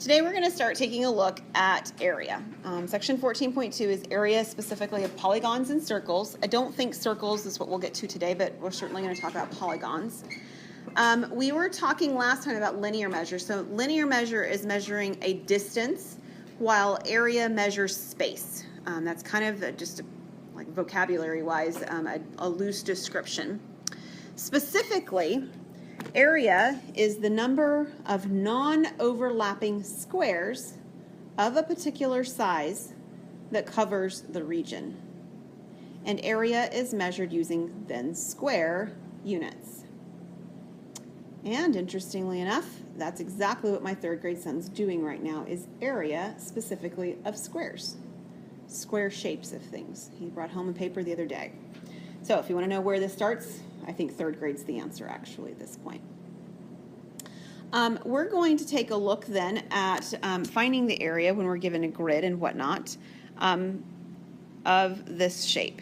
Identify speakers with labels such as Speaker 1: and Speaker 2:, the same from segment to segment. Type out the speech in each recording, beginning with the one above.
Speaker 1: Today we're going to start taking a look at area. Section 14.2 is area specifically of polygons and circles. I don't think circles is what we'll get to today, but we're certainly going to talk about polygons. We were talking last time about linear measure. So linear measure is measuring a distance, while area measures space. That's kind of like vocabulary-wise, a loose description. Specifically, area is the number of non-overlapping squares of a particular size that covers the region. And area is measured using then square units. And interestingly enough, that's exactly what my third grade son's doing right now, is area specifically of squares. Square shapes of things. He brought home a paper the other day. So if you want to know where this starts, I think third grade's the answer actually at this point. We're going to take a look then at finding the area when we're given a grid and whatnot of this shape.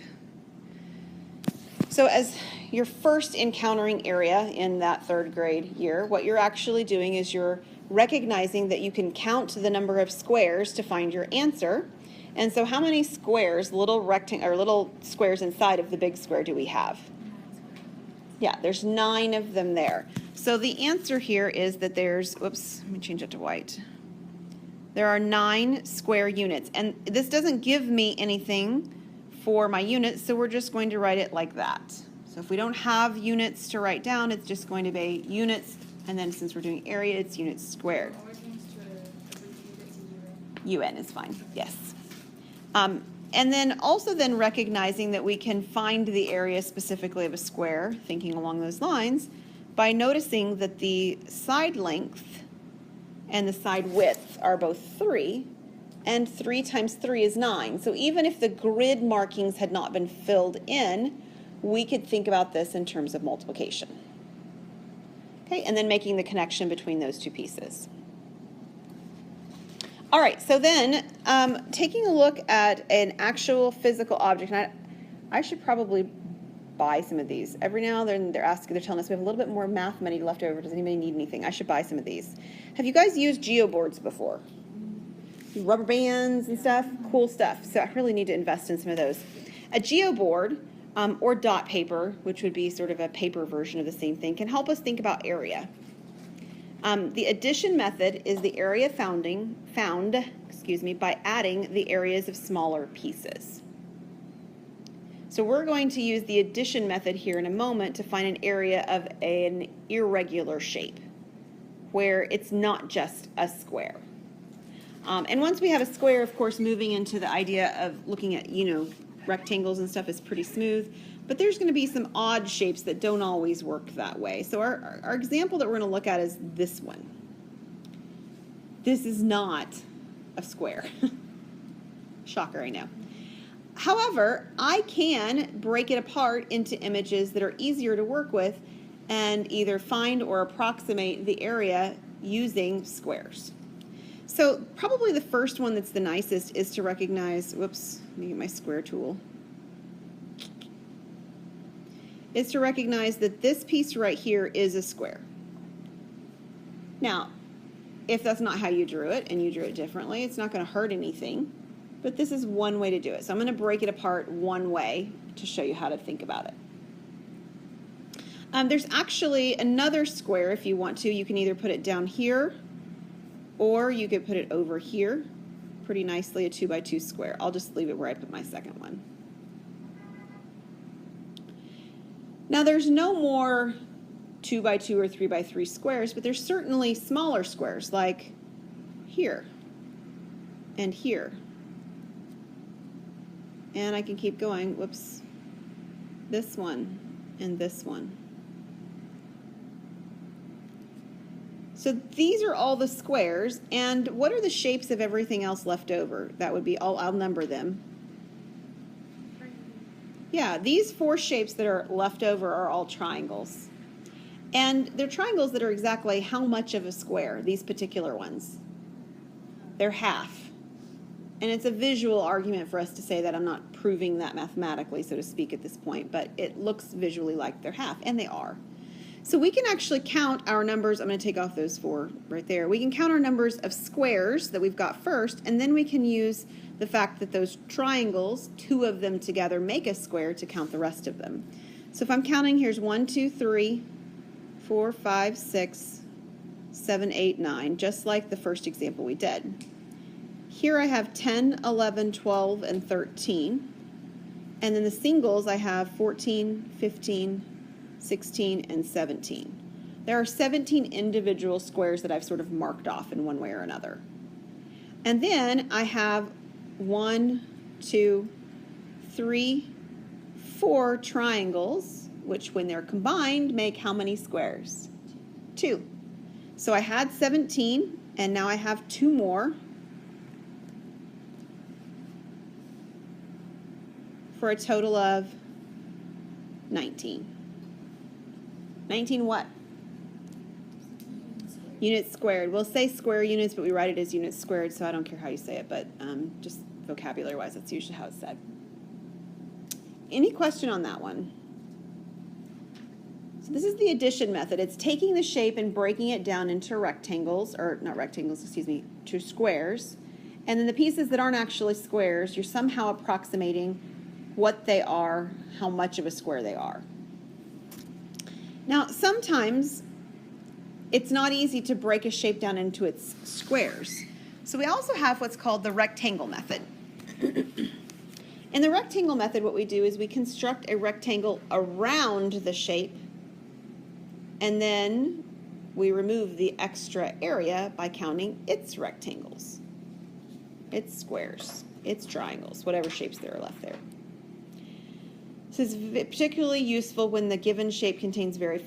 Speaker 1: So as you're first encountering area in that third grade year, what you're actually doing is you're recognizing that you can count the number of squares to find your answer. And so how many squares, little squares inside of the big square do we have? Yeah, there's 9 of them there. So the answer here is that there's, whoops, let me change it to white. There are 9 square units. And this doesn't give me anything for my units, so we're just going to write it like that. So if we don't have units to write down, it's just going to be units, and then since we're doing area, it's units squared. UN is fine, yes. And then also then recognizing that we can find the area specifically of a square, thinking along those lines, by noticing that the side length and the side width are both 3, and 3 times 3 is 9. So even if the grid markings had not been filled in, we could think about this in terms of multiplication. Okay, and then making the connection between those two pieces. All right, so then taking a look at an actual physical object, and I should probably buy some of these. Every now and then they're telling us we have a little bit more math money left over. Does anybody need anything? I should buy some of these. Have you guys used Geoboards before? Rubber bands and stuff? Cool stuff. So I really need to invest in some of those. A Geoboard or dot paper, which would be sort of a paper version of the same thing, can help us think about area. The addition method is the area found by adding the areas of smaller pieces. So we're going to use the addition method here in a moment to find an area of an irregular shape where it's not just a square. And once we have a square, of course, moving into the idea of looking at, rectangles and stuff is pretty smooth. But there's going to be some odd shapes that don't always work that way. So our example that we're going to look at is this one. This is not a square. Shocker, I know. However, I can break it apart into images that are easier to work with and either find or approximate the area using squares. So probably the first one that's the nicest is to recognize, whoops, let me get my square tool, is to recognize that this piece right here is a square. Now, if that's not how you drew it and you drew it differently, it's not going to hurt anything, but this is one way to do it. So I'm going to break it apart one way to show you how to think about it. There's actually another square if you want to. You can either put it down here or you could put it over here pretty nicely, a 2 by 2 square. I'll just leave it where I put my second one. Now there's no more 2 by 2 or 3 by 3 squares, but there's certainly smaller squares like here and here. And I can keep going, whoops, this one and this one. So these are all the squares, and what are the shapes of everything else left over? That would be all, I'll number them. Yeah, these 4 shapes that are left over are all triangles. And they're triangles that are exactly how much of a square, these particular ones? They're half. And it's a visual argument for us to say that. I'm not proving that mathematically, so to speak, at this point, but it looks visually like they're half, and they are. So we can actually count our numbers. I'm going to take off those 4 right there. We can count our numbers of squares that we've got first, and then we can use the fact that those triangles, 2 of them together, make a square to count the rest of them. So if I'm counting, here's 1, 2, 3, 4, 5, 6, 7, 8, 9, just like the first example we did. Here I have 10, 11, 12, and 13. And then the singles I have 14, 15, 16, and 17. There are 17 individual squares that I've sort of marked off in one way or another. And then I have 1, 2, 3, 4 triangles, which when they're combined make how many squares? 2. So I had 17, and now I have 2 more for a total of 19. 19 what? Units squared. We'll say square units, but we write it as units squared, so I don't care how you say it, but just vocabulary-wise, that's usually how it's said. Any question on that one? So this is the addition method. It's taking the shape and breaking it down into rectangles, or not rectangles, excuse me, to squares. And then the pieces that aren't actually squares, you're somehow approximating what they are, how much of a square they are. Now, sometimes it's not easy to break a shape down into its squares. So we also have what's called the rectangle method. In the rectangle method, what we do is we construct a rectangle around the shape, and then we remove the extra area by counting its rectangles, its squares, its triangles, whatever shapes there are left there. This is particularly useful when the given shape contains very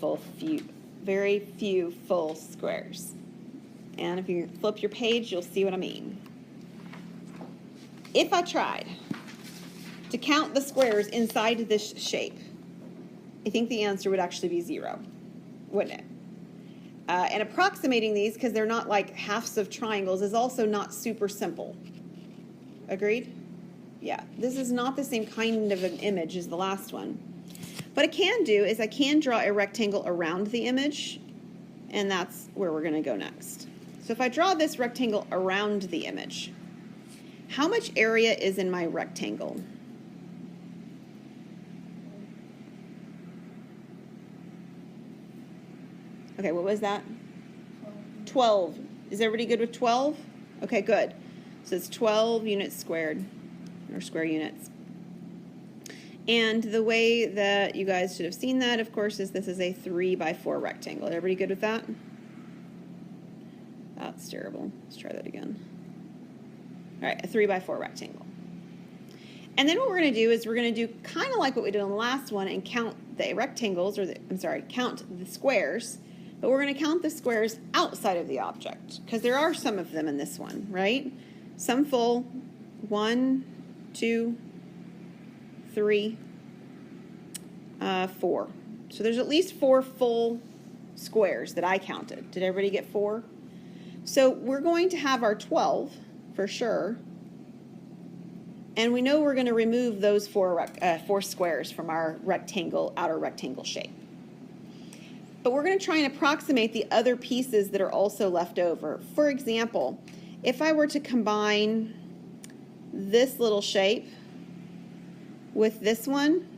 Speaker 1: few full squares. And if you flip your page, you'll see what I mean. If I tried to count the squares inside this shape, I think the answer would actually be 0, wouldn't it? And approximating these, because they're not like halves of triangles, is also not super simple. Agreed? Yeah, this is not the same kind of an image as the last one. What I can do is I can draw a rectangle around the image, and that's where we're going to go next. So if I draw this rectangle around the image, how much area is in my rectangle? Okay, what was that? 12. Is everybody good with 12? Okay, good. So it's 12 units squared, or square units. And the way that you guys should have seen that, of course, is this is a 3 by 4 rectangle. Everybody good with that? That's terrible. Let's try that again. All right, a 3 by 4 rectangle. And then what we're going to do is we're going to do kind of like what we did on the last one and count the rectangles, or count the squares. But we're going to count the squares outside of the object, because there are some of them in this one, right? Some full, 1, 2, 3, 4. So there's at least 4 full squares that I counted. Did everybody get 4? So we're going to have our 12 for sure. And we know we're going to remove those 4 squares from our rectangle, outer rectangle shape. But we're going to try and approximate the other pieces that are also left over. For example, if I were to combine this little shape with this one,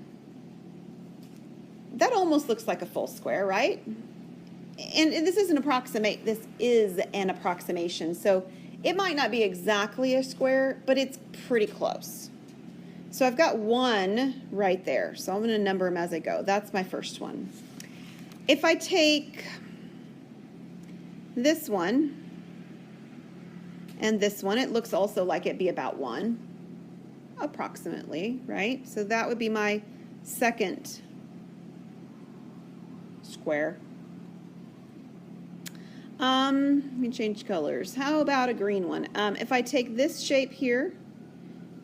Speaker 1: that almost looks like a full square, right? And this is an approximation, so it might not be exactly a square, but it's pretty close. So I've got 1 right there, so I'm going to number them as I go. That's my first one. If I take this one and this one, it looks also like it'd be about 1, approximately, right? So that would be my second square. Let me change colors. How about a green one? If I take this shape here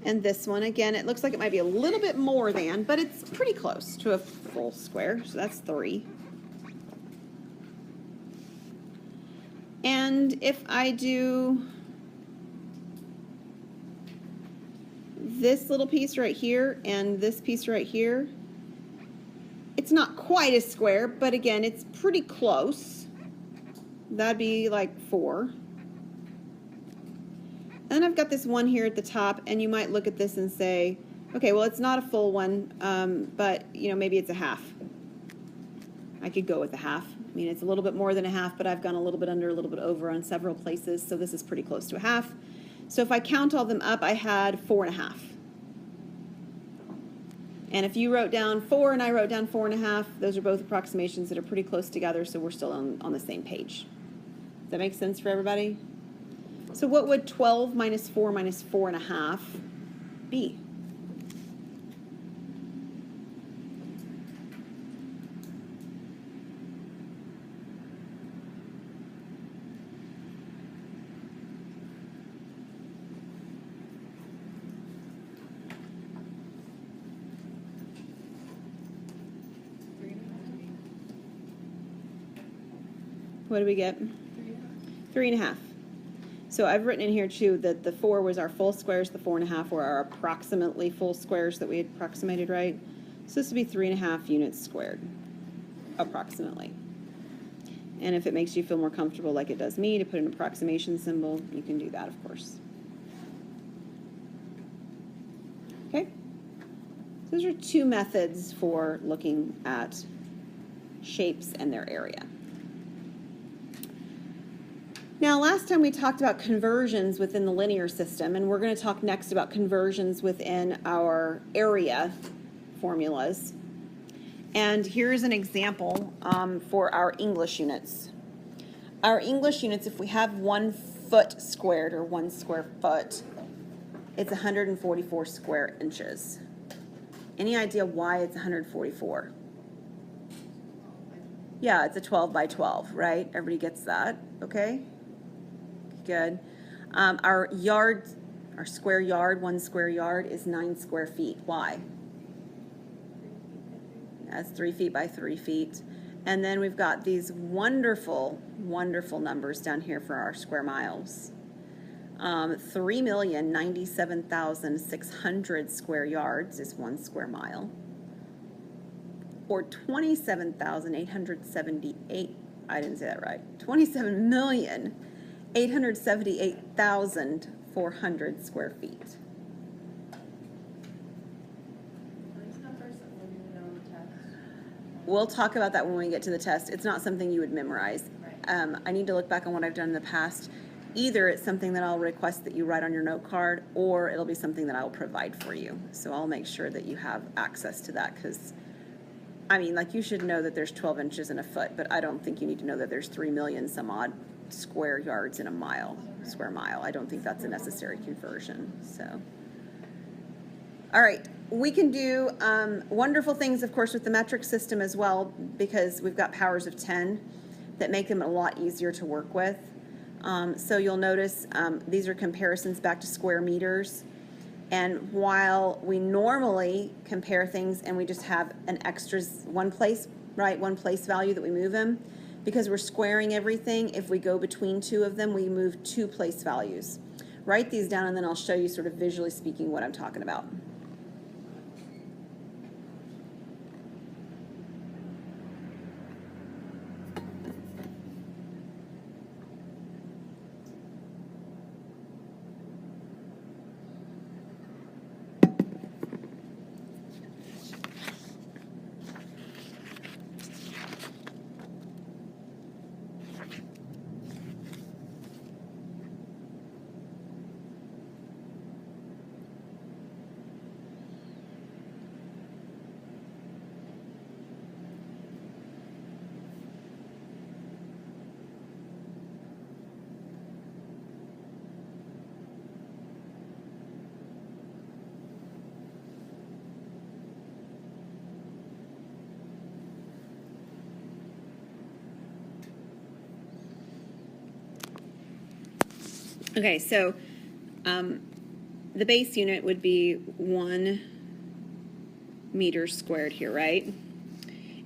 Speaker 1: and this one, again, it looks like it might be a little bit more than, but it's pretty close to a full square, so that's 3. And if I do this little piece right here and this piece right here, It's not quite a square, but again, it's pretty close. That'd be like 4. And I've got this 1 here at the top, and you might look at this and say, okay, well, it's not a full one, but you know, maybe it's a half. I could go with a half. I mean, it's a little bit more than a half, but I've gone a little bit under, a little bit over on several places, so this is pretty close to a half. So if I count all them up, I had 4.5. And if you wrote down 4 and I wrote down 4.5, those are both approximations that are pretty close together, so we're still on the same page. Does that make sense for everybody? So what would 12 minus 4 minus 4.5 be? What do we get? 3.5. So I've written in here too that the 4 was our full squares, the 4.5 were our approximately full squares that we had approximated, right? So this would be 3.5 units squared, approximately. And if it makes you feel more comfortable, like it does me, to put an approximation symbol, you can do that, of course. Okay? Those are 2 methods for looking at shapes and their area. Now, last time we talked about conversions within the linear system, and we're going to talk next about conversions within our area formulas. And here's an example for our English units. Our English units, if we have 1 foot squared, or 1 square foot, it's 144 square inches. Any idea why it's 144? Yeah, it's a 12 by 12, right? Everybody gets that, okay? Good. Our yard, our square yard, 1 square yard is 9 square feet. Why? That's 3 feet by 3 feet. And then we've got these wonderful, wonderful numbers down here for our square miles. 3,097,600 square yards is 1 square mile. Or 27,878, I didn't say that right, 27,878,400 square feet. We'll talk about that when we get to the test. It's not something you would memorize. I need to look back on what I've done in the past. Either it's something that I'll request that you write on your note card, or it'll be something that I'll provide for you. So I'll make sure that you have access to that, because I mean, like, you should know that there's 12 inches in a foot, but I don't think you need to know that there's 3 million some odd square yards in a mile, square mile. I don't think that's a necessary conversion. So, all right, we can do wonderful things, of course, with the metric system as well, because we've got powers of 10 that make them a lot easier to work with. So you'll notice these are comparisons back to square meters. And while we normally compare things and we just have an extra one place, right, 1 place value that we move them, because we're squaring everything, if we go between 2 of them, we move 2 place values. Write these down and then I'll show you sort of visually speaking what I'm talking about. Okay, so the base unit would be 1 meter squared here, right?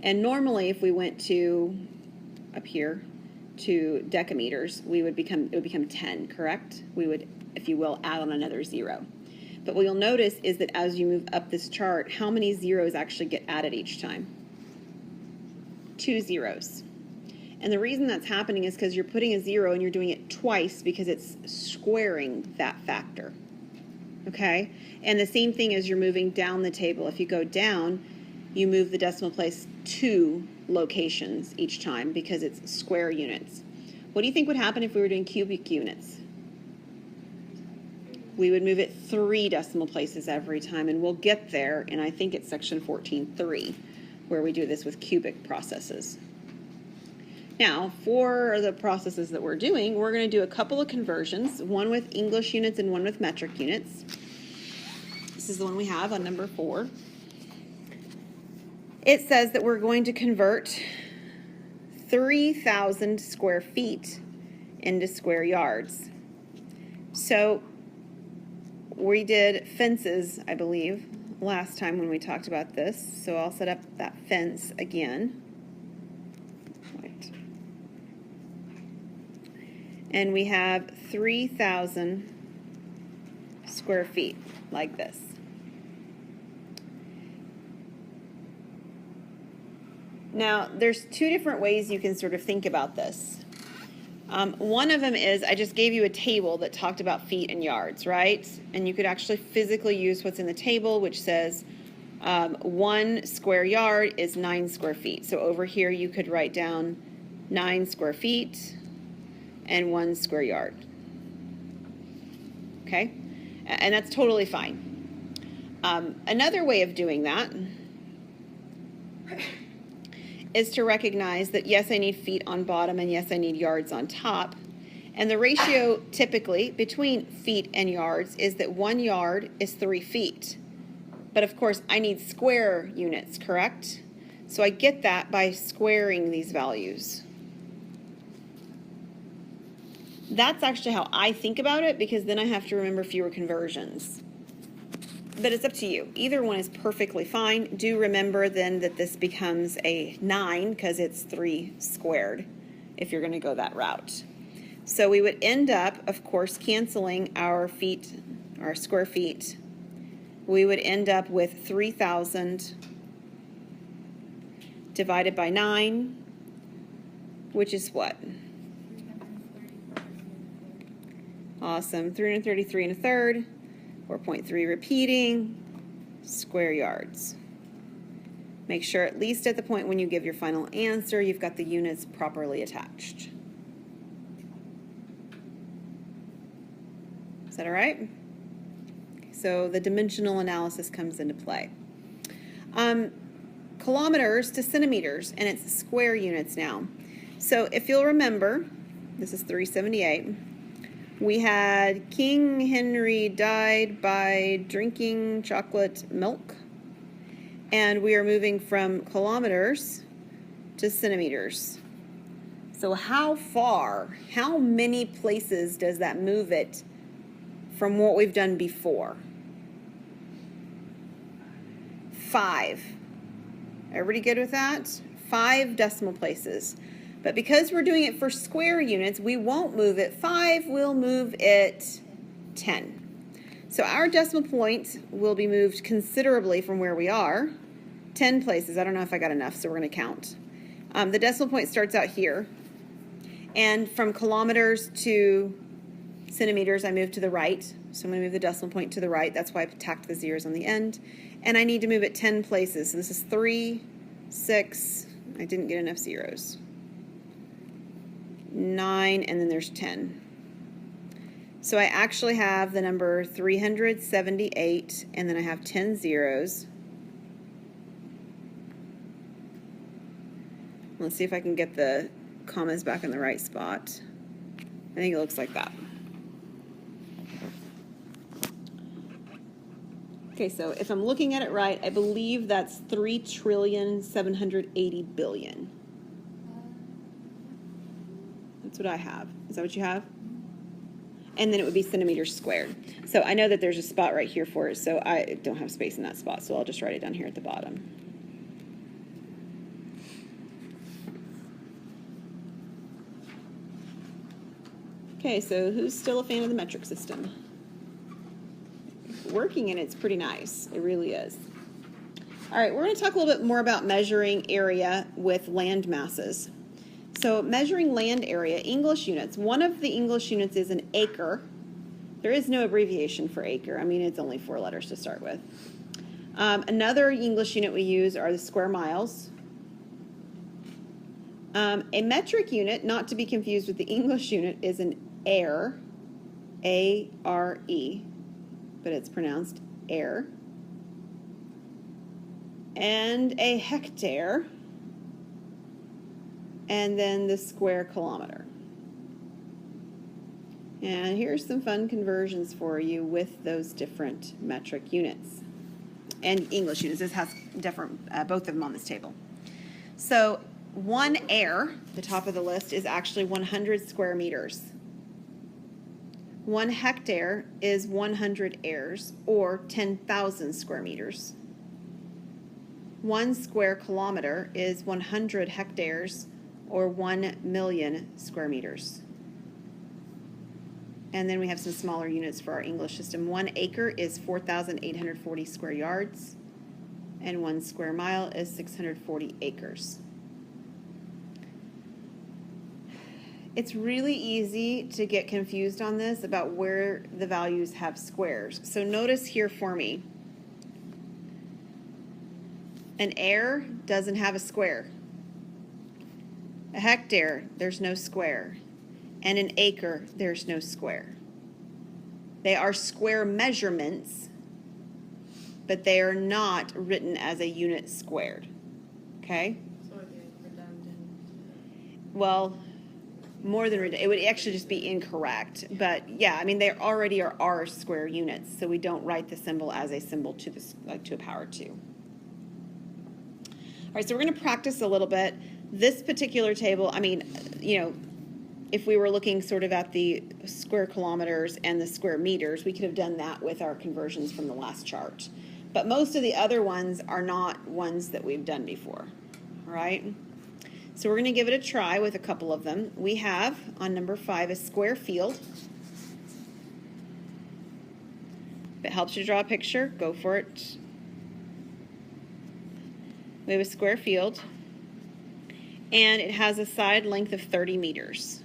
Speaker 1: And normally if we went to, up here, to decameters, it would become 10, correct? We would, if you will, add on another 0. But what you'll notice is that as you move up this chart, how many zeros actually get added each time? 2 zeros. And the reason that's happening is because you're putting a 0 and you're doing it twice because it's squaring that factor. Okay? And the same thing as you're moving down the table. If you go down, you move the decimal place 2 locations each time because it's square units. What do you think would happen if we were doing cubic units? We would move it 3 decimal places every time, and we'll get there, and I think it's section 14.3, where we do this with cubic processes. Now, for the processes that we're doing, we're going to do a couple of conversions, one with English units and one with metric units. This is the one we have on number 4. It says that we're going to convert 3,000 square feet into square yards. So we did fences, I believe, last time when we talked about this. So I'll set up that fence again. Right. And we have 3,000 square feet like this. Now, there's 2 different ways you can sort of think about this. One of them is I just gave you a table that talked about feet and yards, right? And you could actually physically use what's in the table, which says 1 square yard is 9 square feet. So over here you could write down 9 square feet and 1 square yard. Okay? And that's totally fine. Another way of doing that is to recognize that yes, I need feet on bottom and yes, I need yards on top. And the ratio typically between feet and yards is that 1 yard is 3 feet. But of course, I need square units, correct? So I get that by squaring these values. That's actually how I think about it, because then I have to remember fewer conversions. But it's up to you. Either one is perfectly fine. Do remember then that this becomes a 9 because it's 3 squared if you're going to go that route. So we would end up, of course, canceling our feet, our square feet. We would end up with 3,000 divided by 9, which is what? Awesome. 333 1/3. 4.3 repeating, square yards. Make sure at least at the point when you give your final answer, you've got the units properly attached. Is that all right? So the dimensional analysis comes into play. Kilometers to centimeters, and it's square units now. So if you'll remember, this is 378. We had King Henry died by drinking chocolate milk, and we are moving from kilometers to centimeters. So how far, how many places does that move it from what we've done before? 5. Everybody good with that? 5 decimal places. But because we're doing it for square units, we won't move it 5, we'll move it 10. So our decimal point will be moved considerably from where we are. 10 places. I don't know if I got enough, so we're going to count. The decimal point starts out here. And from kilometers to centimeters, I move to the right. So I'm going to move the decimal point to the right. That's why I've tacked the zeros on the end. And I need to move it 10 places. So this is 3, 6. I didn't get enough zeros. 9, and then there's 10. So I actually have the number 378, and then I have 10 zeros. Let's see if I can get the commas back in the right spot. I think it looks like that. Okay, so if I'm looking at it right, I believe that's 3,780,000,000,000. That's what I have. Is that what you have? And then it would be centimeters squared. So I know that there's a spot right here for it, so I don't have space in that spot, so I'll just write it down here at the bottom. Okay, so who's still a fan of the metric system? Working in it's pretty nice. It really is. All right, we're going to talk a little bit more about measuring area with land masses. So measuring land area, English units. One of the English units is an acre. There is no abbreviation for acre. I mean, it's only 4 letters to start with. Another English unit we use are the square miles. A metric unit, not to be confused with the English unit, is an are, A-R-E, but it's pronounced air. And a hectare, and then the square kilometer. And here's some fun conversions for you with those different metric units and English units. This has different, both of them on this table. So 1 are, the top of the list, is actually 100 square meters. 1 hectare is 100 ares, or 10,000 square meters. 1 square kilometer is 100 hectares, or 1 million square meters. And then we have some smaller units for our English system. 1 acre is 4,840 square yards, and 1 square mile is 640 acres. It's really easy to get confused on this about where the values have squares. So notice here for me, an are doesn't have a square. A hectare, there's no square. And an acre, there's no square. They are square measurements, but they are not written as a unit squared. Okay?
Speaker 2: So are they redundant?
Speaker 1: Well, more than redundant. It would actually just be incorrect. But yeah, I mean, they already are R square units, so we don't write the symbol as a symbol to the to a power 2. All right, so we're going to practice a little bit. This particular table, I mean, you know, if we were looking sort of at the square kilometers and the square meters, we could have done that with our conversions from the last chart. But most of the other ones are not ones that we've done before, all right? So we're going to give it a try with a couple of them. We have, on number 5, a square field. If it helps you draw a picture, go for it. We have a square field, and it has a side length of 30 meters.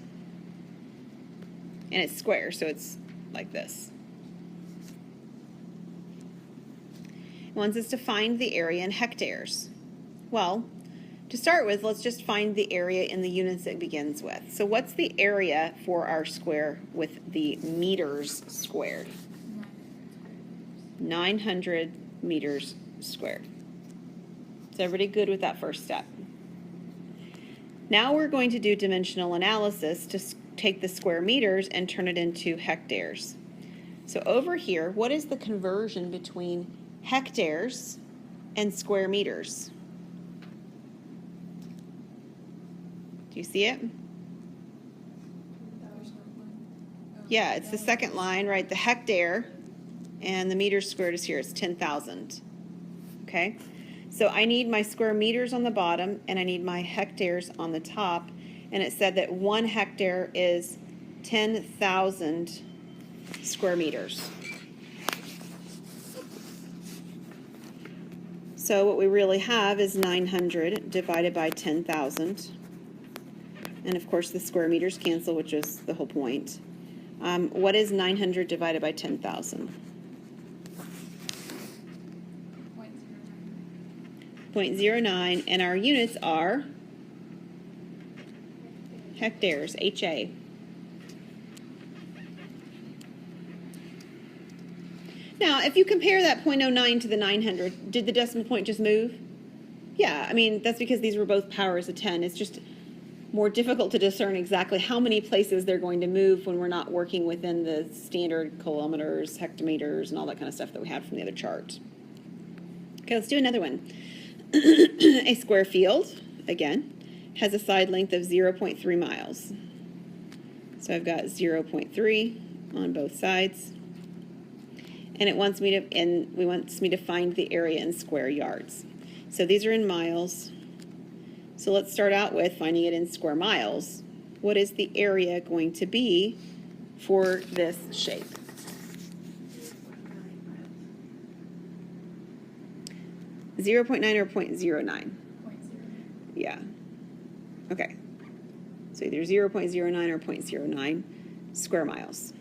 Speaker 1: And it's square, so it's like this. It wants us to find the area in hectares. Well, to start with, let's just find the area in the units it begins with. So what's the area for our square with the meters squared? 900 meters squared. Is everybody good with that first step? Now we're going to do dimensional analysis to take the square meters and turn it into hectares. So over here, what is the conversion between hectares and square meters? Do you see it? Yeah, it's the second line, right? The hectare and the meters squared is here. It's 10,000. Okay? So I need my square meters on the bottom, and I need my hectares on the top. And it said that 1 hectare is 10,000 square meters. So what we really have is 900 divided by 10,000. And of course the square meters cancel, which is the whole point. What is 900 divided by 10,000? 0.09, and our units are hectares, HA. Now, if you compare that 0.09 to the 900, did the decimal point just move? Yeah, I mean, that's because these were both powers of 10. It's just more difficult to discern exactly how many places they're going to move when we're not working within the standard kilometers, hectometers, and all that kind of stuff that we had from the other chart. Okay, let's do another one. A square field, again, has a side length of 0.3 miles. So I've got 0.3 on both sides. And it wants me to find the area in square yards. So these are in miles. So let's start out with finding it in square miles. What is the area going to be for this shape? 0.9 or 0.09?
Speaker 2: 0.0.
Speaker 1: Yeah. Okay. So either 0.09 or 0.09 square miles.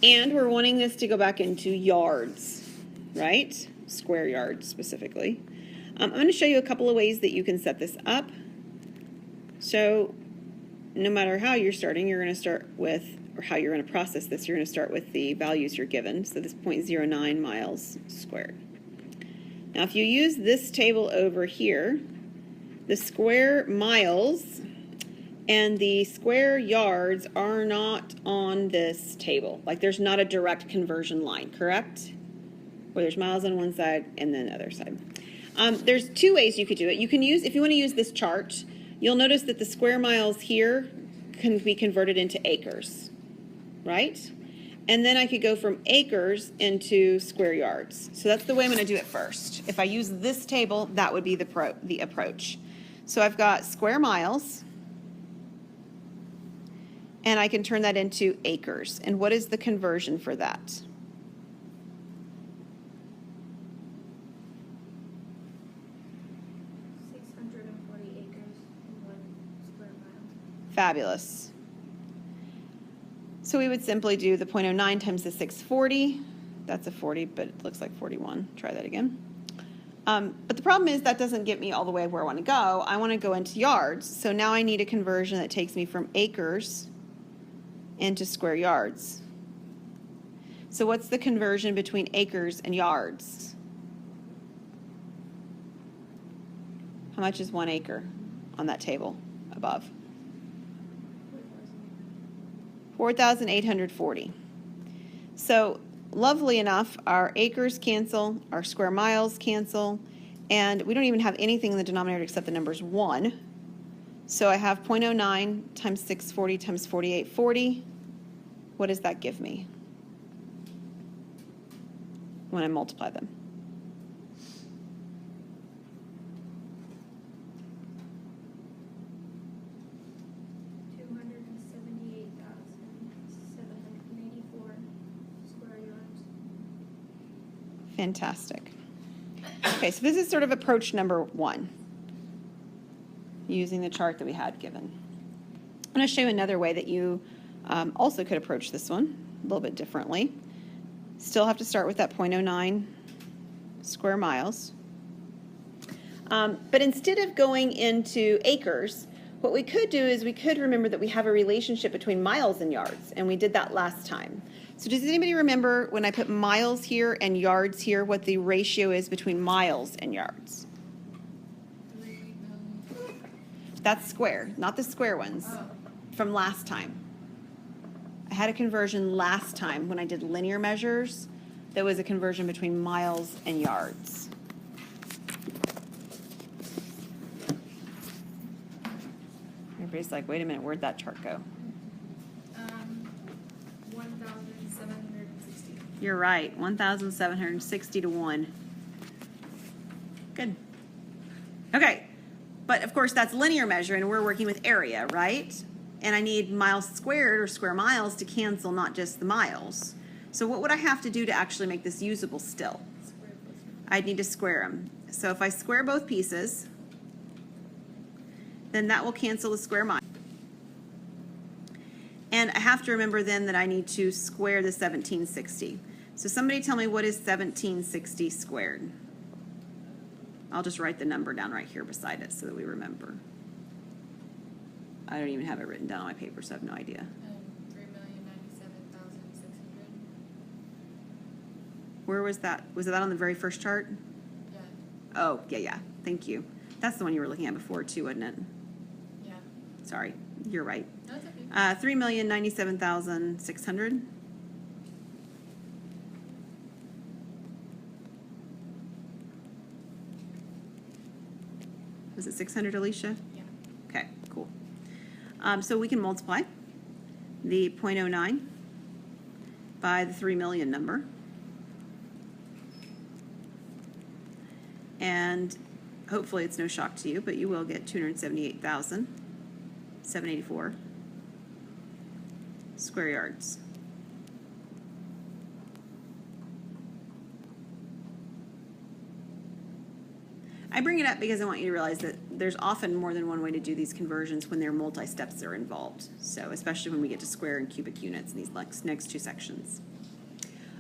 Speaker 1: And we're wanting this to go back into yards, right? Square yards specifically. I'm going to show you a couple of ways that you can set this up. So no matter how you're starting, you're going to start with, or how you're going to process this, you're going to start with the values you're given. So this 0.09 miles squared. Now if you use this table over here, the square miles and the square yards are not on this table. Like there's not a direct conversion line, correct? Where there's miles on one side and then the other side. There's two ways you could do it. You can use, if you want to use this chart, you'll notice that the square miles here can be converted into acres, right? And then I could go from acres into square yards. So that's the way I'm going to do it first. If I use this table, that would be the approach. So I've got square miles, and I can turn that into acres. And what is the conversion for that? Fabulous. So we would simply do the 0.09 times the 640. That's a 40, but it looks like 41. Try that again. But the problem is that doesn't get me all the way where I want to go. I want to go into yards. So now I need a conversion that takes me from acres into square yards. So what's the conversion between acres and yards? How much is 1 acre on that table above? 4,840. So lovely enough, our acres cancel, our square miles cancel, and we don't even have anything in the denominator except the numbers 1. So I have 0.09 times 640 times 4840. What does that give me when I multiply them? Fantastic. Okay, so this is sort of approach number 1, using the chart that we had given. I'm going to show you another way that you also could approach this one a little bit differently. Still have to start with that 0.09 square miles. But instead of going into acres, what we could do is we could remember that we have a relationship between miles and yards, and we did that last time. So does anybody remember when I put miles here and yards here, what the ratio is between miles and yards?
Speaker 2: 3 million.
Speaker 1: That's square, not the square ones from last time. I had a conversion last time when I did linear measures. There was a conversion between miles and yards. Everybody's like, wait a minute, where'd that chart go?
Speaker 2: 1,760.
Speaker 1: You're right, 1,760 to 1. Good. Okay, but of course that's linear measure and we're working with area, right? And I need miles squared or square miles to cancel, not just the miles. So what would I have to do to actually make this usable still? I'd need to square them. So if I square both pieces, then that will cancel the square mile. And I have to remember then that I need to square the 1760. So somebody tell me, what is 1760 squared? I'll just write the number down right here beside it so that we remember. I don't even have it written down on my paper, so I have no idea.
Speaker 2: 3,097,600.
Speaker 1: Where was that? Was that on the very first chart?
Speaker 2: Yeah.
Speaker 1: Oh, yeah. Thank you. That's the one you were looking at before too, wasn't it?
Speaker 2: Yeah.
Speaker 1: Sorry, you're right.
Speaker 2: No, it's okay.
Speaker 1: 3,097,600. Was it 600, Alicia?
Speaker 2: Yeah.
Speaker 1: Okay, cool. So we can multiply the 0.09 by the 3 million number. And hopefully it's no shock to you, but you will get 278,784 square yards. I bring it up because I want you to realize that there's often more than one way to do these conversions when there are multi-steps that are involved. So especially when we get to square and cubic units in these next two sections.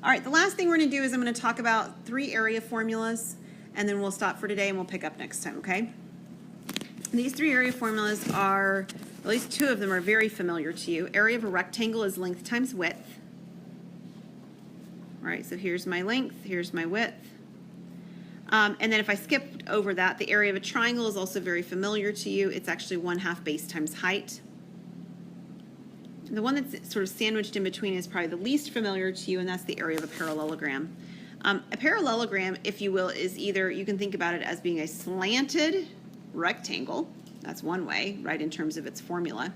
Speaker 1: All right, the last thing we're going to do is I'm going to talk about 3 area formulas, and then we'll stop for today and we'll pick up next time, okay? These 3 area formulas are, at least 2 of them are very familiar to you. Area of a rectangle is length times width. All right, so here's my length, here's my width. And then if I skipped over that, the area of a triangle is also very familiar to you. It's actually 1/2 base times height. And the one that's sort of sandwiched in between is probably the least familiar to you, and that's the area of a parallelogram. A parallelogram, if you will, is either, you can think about it as being a slanted rectangle. That's one way, right, in terms of its formula.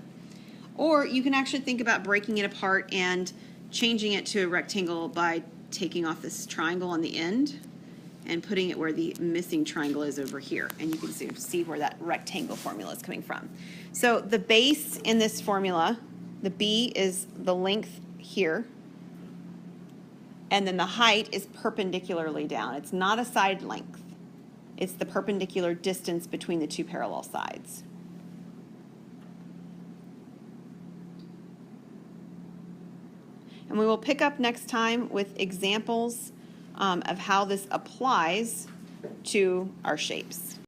Speaker 1: Or you can actually think about breaking it apart and changing it to a rectangle by taking off this triangle on the end and putting it where the missing triangle is over here. And you can see where that rectangle formula is coming from. So the base in this formula, the B, is the length here. And then the height is perpendicularly down. It's not a side length. It's the perpendicular distance between the 2 parallel sides. And we will pick up next time with examples of how this applies to our shapes.